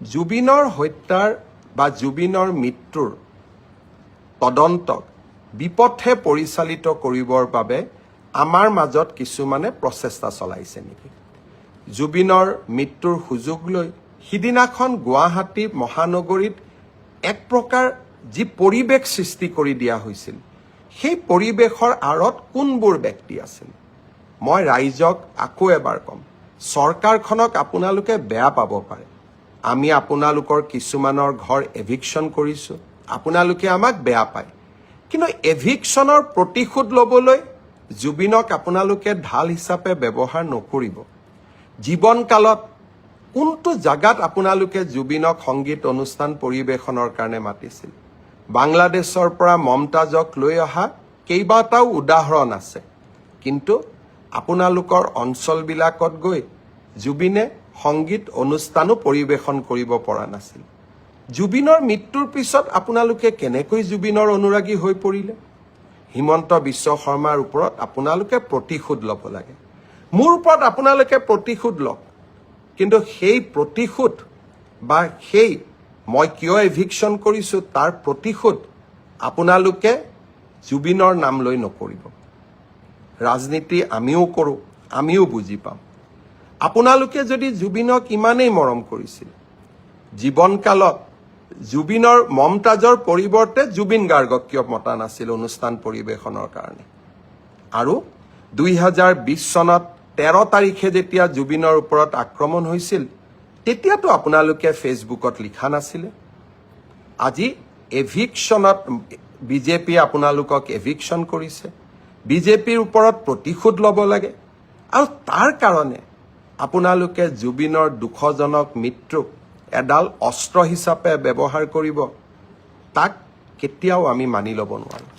জুবিনৰ হত্যাৰ বা জুবিনৰ মৃত্যুৰ তদন্তক বিপথে পৰিচালিত কৰিবৰ বাবে আমাৰ মাজত কিছুমানে প্ৰচেষ্টা চলাইছে নেকি? জুবিনৰ মৃত্যুৰ সুযোগ লৈ সিদিনাখন গুৱাহাটী মহানগৰীত এক প্ৰকাৰ যি পৰিৱেশ সৃষ্টি কৰি দিয়া হৈছিল, সেই পৰিৱেশৰ আঁৰত কোনবোৰ ব্যক্তি আছিল? মই ৰাইজক আকৌ এবাৰ ক'ম, চৰকাৰখনক আপোনালোকে বেয়া পাব পাৰে, আমি আপোনালোকৰ কিছুমানৰ ঘৰ এভিকশ্যন কৰিছোঁ, আপোনালোকে আমাক বেয়া পায়, কিন্তু এভিকশ্যনৰ প্ৰতিশোধ ল'বলৈ জুবিনক আপোনালোকে ঢাল হিচাপে ব্যৱহাৰ নকৰিব। জীৱনকালত কোনটো জাগাত আপোনালোকে জুবিনক সংগীত অনুষ্ঠান পৰিৱেশনৰ কাৰণে মাতিছিল? বাংলাদেশৰ পৰা মমতাজক লৈ অহা কেইবাটাও উদাহৰণ আছে, কিন্তু আপোনালোকৰ অঞ্চলবিলাকত গৈ জুবিনে সংগীত অনুষ্ঠানো পৰিৱেশন কৰিব পৰা নাছিল। জুবিনৰ মৃত্যুৰ পিছত আপোনালোকে কেনেকৈ জুবিনৰ অনুৰাগী হৈ পৰিলে? হিমন্ত বিশ্ব শৰ্মাৰ ওপৰত আপোনালোকে প্ৰতিশোধ ল'ব লাগে, মোৰ ওপৰত আপোনালোকে প্ৰতিশোধ লওক, কিন্তু সেই প্ৰতিশোধ বা সেই মই কিয় এভিকশ্যন কৰিছোঁ তাৰ প্ৰতিশোধ আপোনালোকে জুবিনৰ নাম লৈ নকৰিব। ৰাজনীতি আমিও কৰোঁ, আমিও বুজি পাম। আপোনালোকে যদি জুবিনক ইমানেই মৰম কৰিছিল, জীৱনকালত জুবিনৰ মমতাজৰ পৰিৱৰ্তে জুবিন গাৰ্গক কিয় মতা নাছিল অনুষ্ঠান পৰিৱেশনৰ কাৰণে? আৰু 2020 চনত 13 তাৰিখে যেতিয়া জুবিনৰ ওপৰত আক্ৰমণ হৈছিল, তেতিয়াতো আপোনালোকে ফেচবুকত লিখা নাছিলে। আজি এভিকশ্যনত বিজেপিয়ে আপোনালোকক এভিকশ্যন কৰিছে, বিজেপিৰ ওপৰত প্ৰতিশোধ ল'ব লাগে, আৰু তাৰ কাৰণে আপোনালোকে জুবিনৰ দুখজনক মৃত্যুক এডাল অস্ত্ৰ হিচাপে ব্যৱহাৰ কৰিব, তাক কেতিয়াও আমি মানি ল'ব নোৱাৰোঁ।